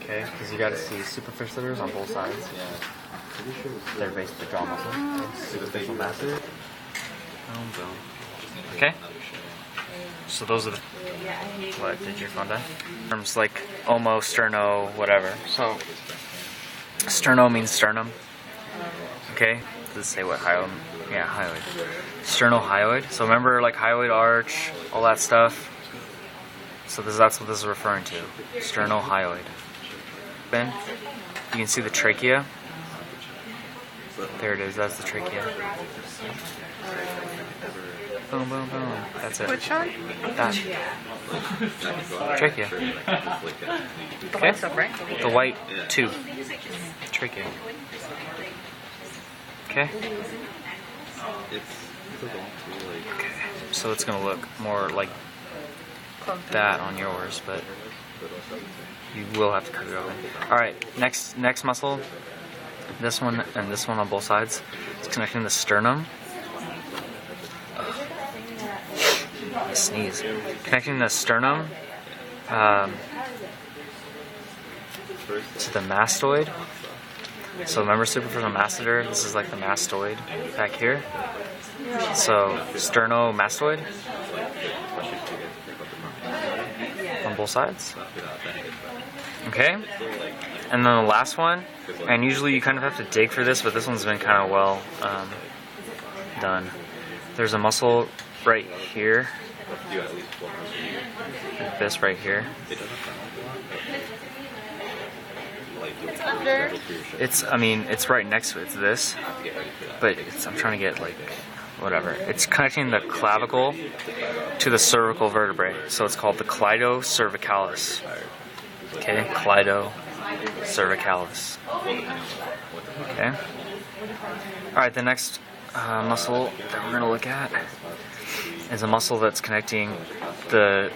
Okay, because you got to see superficial livers on both sides. They're basically jaw muscle. Superficial masseter. Okay. So those are the. What did your phone die? Terms like omo, sterno, whatever. So sterno means sternum. Okay. Does it say what hyoid? Yeah, hyoid. Sternohyoid. So remember, like hyoid arch, all that stuff. So that's what this is referring to. Sternohyoid. Then you can see the trachea. There it is. That's the trachea. Boom, boom, boom. That's it. Which one? That. Trachea. Okay. The white tube. Trachea. Okay. Okay. So it's gonna look more like that on yours, but you will have to cut it open. All right. Next muscle. This one and this one on both sides. It's connecting the sternum. I sneeze. Connecting the sternum to the mastoid. So remember superficial masseter? This is like the mastoid back here. So sternomastoid on both sides. Okay. And then the last one, and usually you kind of have to dig for this, but this one's been kind of well done. There's a muscle right here. This right here. It's under. It's right next to it. It's this, but I'm trying to get like, whatever. It's connecting the clavicle to the cervical vertebrae, so it's called the cleidocervicalis. Okay, cleidocervicalis. Okay. All right, the next muscle that we're gonna look at is a muscle that's connecting the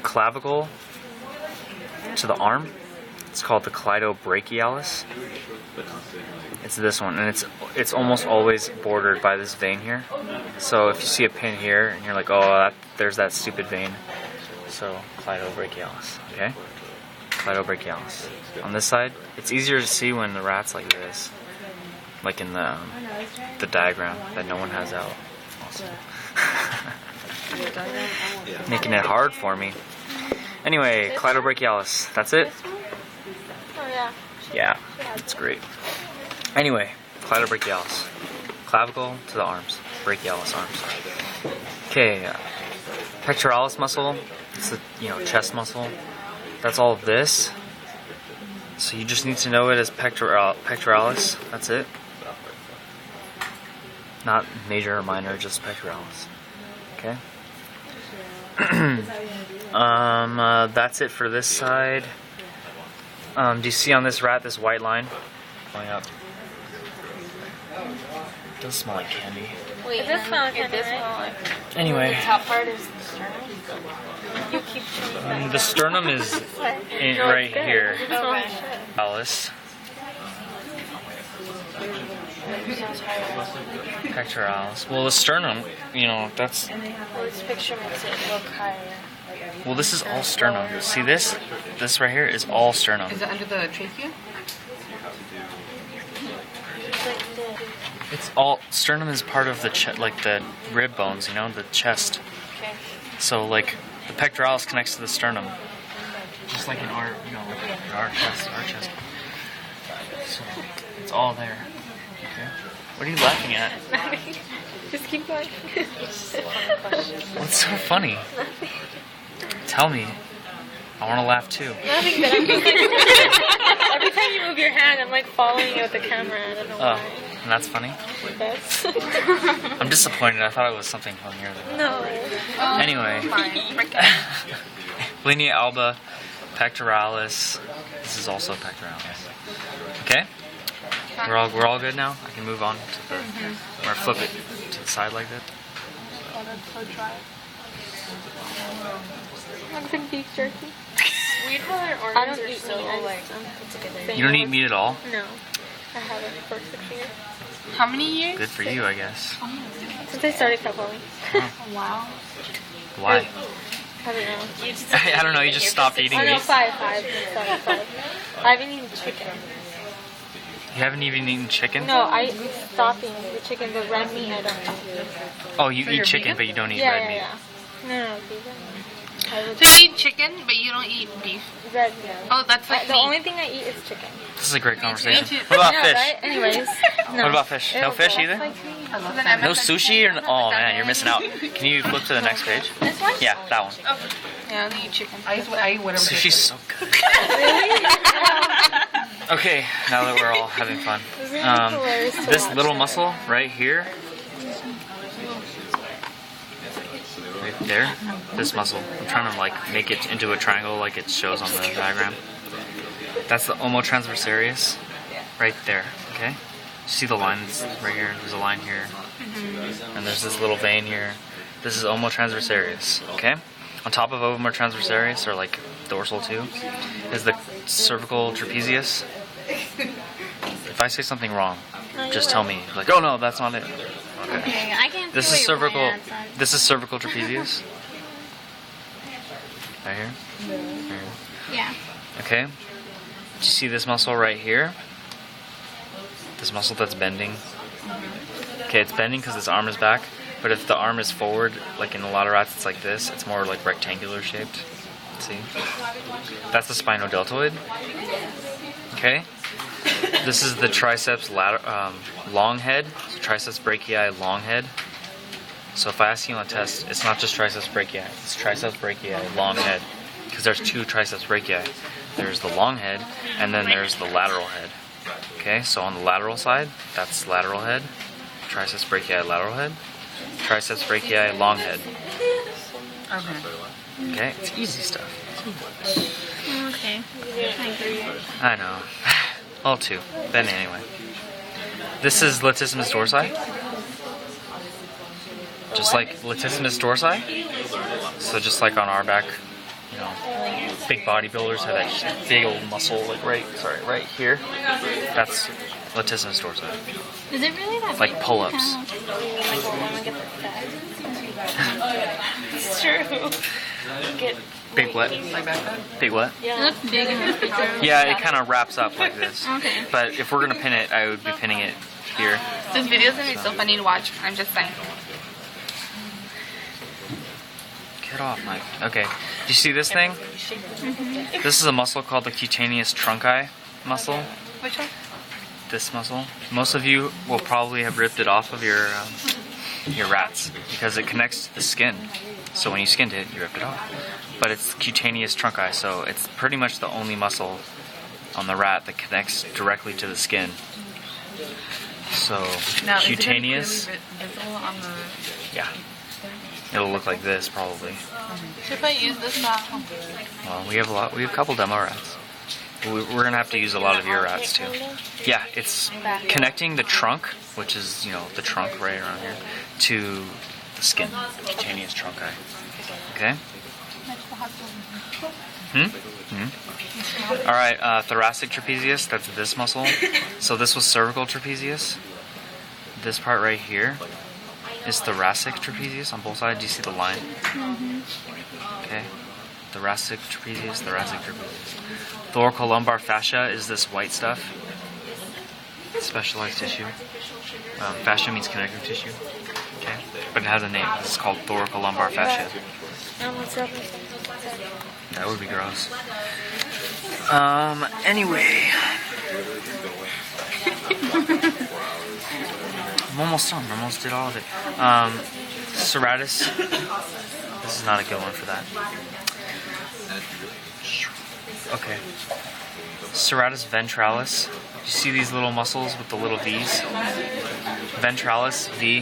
clavicle to the arm. It's called the cleidobrachialis. It's this one, and it's almost always bordered by this vein here. So if you see a pin here, and you're like, oh, there's that stupid vein. So cleidobrachialis, okay? Cleidobrachialis. On this side, it's easier to see when the rat's like this, like in the diagram that no one has out. Awesome. Making it hard for me. Anyway, cleidobrachialis. That's it? Oh yeah. Yeah, that's great. Anyway, cleidobrachialis. Clavicle to the arms. Brachialis arms. Okay, pectoralis muscle. It's the chest muscle. That's all of this. So you just need to know it as pectoralis. That's it. Not major or minor, just pectoralis. Okay. That's it for this side. Do you see on this rat this white line going up? It does smell like candy. Wait, this smells like this one. Anyway. The top part is the sternum. You keep chewing The sternum is right here. Okay. Pectoralis. Pectoralis. Well, the sternum, that's. Well, this picture makes it look higher. Well, this is all sternum. See this? This right here is all sternum. Is it under the trachea? It's all sternum is part of the like the rib bones, the chest. Okay. So like the pectoralis connects to the sternum, just like in our our chest. So it's all there. Okay. What are you laughing at? Just keep going. What's so funny? Tell me. I want to laugh too. Nothing, but every time you move your hand, I'm like following you with the camera. I don't know why. And that's funny? That's... I'm disappointed. I thought it was something funnier than that. No. Anyway. Linea alba, pectoralis. This is also pectoralis. Okay? We're all good now? I can move on to the... Or flip it to the side like that. Oh, that's so dry. I'm some beef jerky. Weird how their organs are so like You don't eat meat at all? No. I haven't for 6 years. How many years? Good for you, I guess. Since I started cup only. Oh. Wow. Why? I don't know. You just I don't know, you just stopped eating Oh no, meat. five. Sorry, 5. I haven't eaten chicken. You haven't even eaten chicken? No, I'm stopping the chicken. The red meat I don't eat. Oh, you So eat you're chicken, vegan? but you don't eat Yeah, red yeah, meat. yeah. No, vegan. I would So you eat chicken, but you don't eat beef. red meat. Oh, that's like The meat. only thing I eat is chicken. This is a great conversation. too. What about Yeah, fish? right? Anyways. No. What about fish? No Ew, fish that's either? like me. So then I No meant sushi or oh man, you're missing out. Can you flip to the next page? This one? Yeah, that one. Oh, yeah, I only eat chicken. I eat whatever. Sushi's so good. Really? Okay, now that we're all having fun, This is hilarious to this watch. little muscle right here, right there, this muscle. I'm trying to like make it into a triangle like it shows on the diagram. That's the omotransversaris, right there. Okay, see the lines right here. There's a line here, and there's this little vein here. This is omotransversaris. Okay, on top of omotransversaris, or like dorsal too, is the cervical trapezius. If I say something wrong, just tell me. Like, oh no, that's not it. Okay. Okay, I can't This see is what you're cervical. pointing at, This is cervical trapezius. Right here. Right here. so- Yeah. Okay. Do you see this muscle right here? This muscle that's bending. Okay, it's bending because this arm is back. But if the arm is forward, like in a lot of rats, it's like this. It's more like rectangular shaped. See? That's the spinodeltoid. Okay. This is the triceps long head. Triceps brachii long head. So if I ask you on a test, it's not just triceps brachii. It's triceps brachii long head. Because there's two triceps brachii. There's the long head, and then there's the lateral head. Okay, so on the lateral side, that's lateral head. Triceps brachii lateral head. Triceps brachii long head. Okay. Okay, it's easy stuff. Okay. I agree. I know. All two. Then anyway. This is latissimus dorsi. Just like latissimus dorsi. So just like on our back, you know, big bodybuilders have that big old muscle like right here. That's latissimus dorsi. Is it really that Like big? pull-ups. Kind Like a woman get the It's true. Get Big what? Like that? Big what? It looks big in this picture. Yeah, it kind of wraps up like this. Okay. But if we're gonna pin it, I would be pinning it here. This video's gonna be so funny to watch. I'm just saying. Get off, Mike. Okay. Do you see this thing? This is a muscle called the cutaneous trunci muscle. Which one? This muscle. Most of you will probably have ripped it off of your rats because it connects to the skin. So when you skinned it, you ripped it off. But it's cutaneous trunci, so it's pretty much the only muscle on the rat that connects directly to the skin. So Now, cutaneous, is it visible on the... yeah. It'll look like this probably. So if I use this now... Well, we have a couple demo rats. We're gonna have to use a lot of your rats too. Yeah, it's connecting the trunk, which is, you know, the trunk right around here, to the skin, cutaneous trunci. Okay? All right, thoracic trapezius, that's this muscle. So this was cervical trapezius. This part right here is thoracic trapezius on both sides. Do you see the line? Okay. Thoracic trapezius, thoracic trapezius. Thoracolumbar fascia is this white stuff. Specialized tissue. Fascia means connective tissue. Okay. But it has a name. It's called thoracolumbar fascia. What's up? That would be gross. Anyway. I'm almost done. I almost did all of it. Serratus. This is not a good one for that. Okay. Serratus ventralis. You see these little muscles with the little V's? Ventralis, V.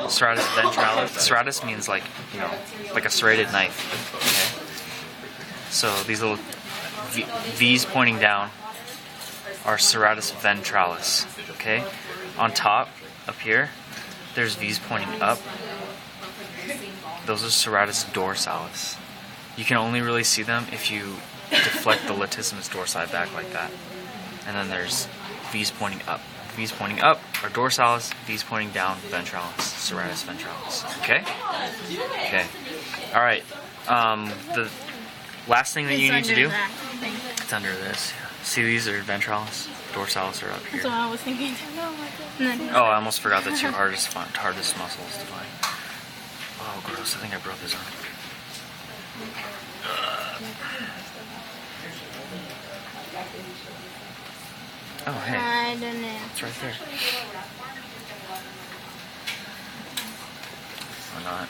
Serratus ventralis. Serratus means like, you know, like a serrated knife. Okay. So these little V's pointing down are serratus ventralis. Okay. On top, up here, there's V's pointing up. Those are serratus dorsalis. You can only really see them if you deflect the latissimus dorsi back like that. And then there's V's pointing up. V's pointing up are dorsalis, V's pointing down ventralis, serratus ventralis. Okay? Okay. Alright. The last thing that you need to do, That thing. it's under this. See, these are ventralis, dorsalis are up here. That's what I was thinking. And then Oh, I almost forgot the two hardest muscles to find. Oh, gross! I think I broke this arm. Oh, hey, I don't know. it's right there. Or not.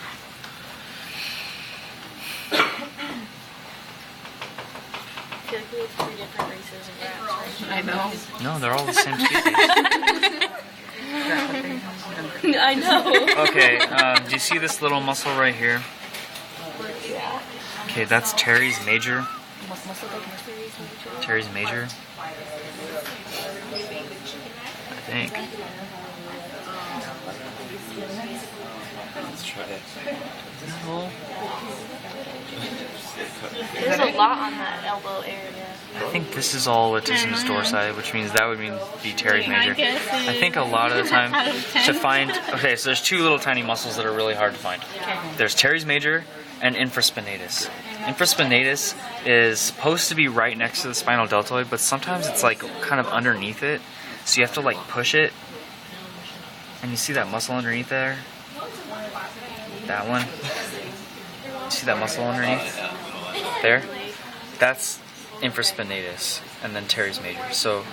I feel like we have 3 different races of rats, right? I know. No, they're all the same species. I know. Okay, do you see this little muscle right here? Okay, that's Terry's major. Terry's major. I think. Let's try it. No. There's a lot on that elbow area. I think this is all latissimus dorsi, which means that would be Terry's major. guess I think a lot of the time out of 10. to find. Okay, so there's 2 little tiny muscles that are really hard to find. There's Terry's major and infraspinatus. Infraspinatus is supposed to be right next to the spinal deltoid, but sometimes it's like kind of underneath it, so you have to like push it. And you see that muscle underneath there? That one. See that muscle underneath? There? That's infraspinatus, and then Terry's major. So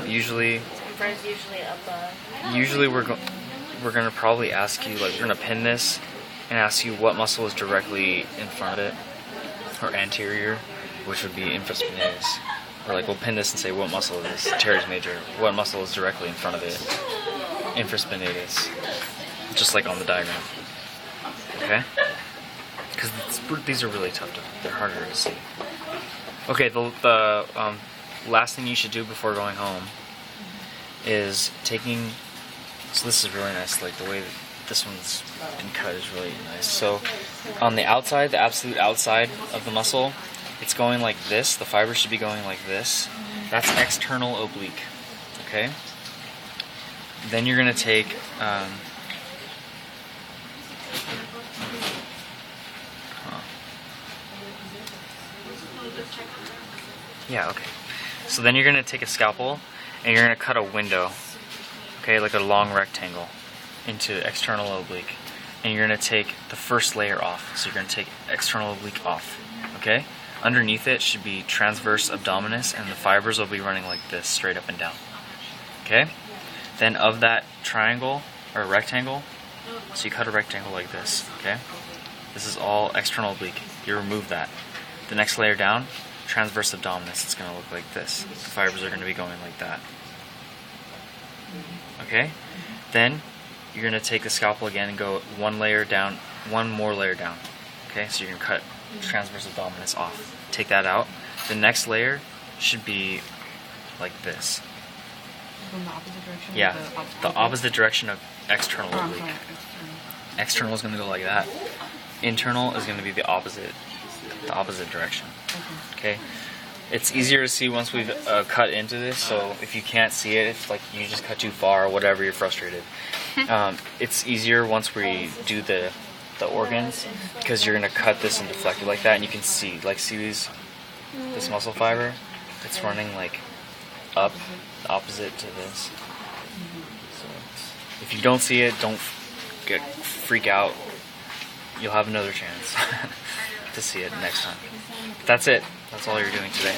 usually we're gonna probably ask you, like, we're gonna pin this and ask you what muscle is directly in front of it, or anterior, which would be infraspinatus. Or like we'll pin this and say what muscle is Terry's major, what muscle is directly in front of it, infraspinatus, just like on the diagram. Okay? Because these are really tough they're harder to see. Okay, the last thing you should do before going home is taking, so this is really nice, like the way that this one's been cut is really nice. So on the outside, the absolute outside of the muscle, it's going like this, the fiber should be going like this. That's external oblique, okay? Then you're gonna take, yeah, okay. So then you're going to take a scalpel and you're going to cut a window, okay, like a long rectangle into external oblique. And you're going to take the first layer off. So you're going to take external oblique off, okay? Underneath it should be transverse abdominis, and the fibers will be running like this, straight up and down, okay? Then of that triangle, or rectangle, so you cut a rectangle like this, okay? This is all external oblique. You remove that. The next layer down, transverse abdominis, it's going to look like this. The fibers are going to be going like that. Okay? Then you're going to take the scalpel again and go one layer down, one more layer down. Okay? So you're going to cut transverse abdominis off. Take that out. The next layer should be like this. From the opposite direction? Yeah, the opposite direction of external oblique. External is going to go like that. Internal is going to be the opposite direction. Okay, it's easier to see once we've cut into this. So if you can't see it, if like you just cut too far or whatever, you're frustrated. It's easier once we do the organs, because you're gonna cut this and deflect it like that, and you can see this muscle fiber. It's running like up, the opposite to this. So if you don't see it, don't freak out. You'll have another chance to see it next time. That's it. That's all you're doing today.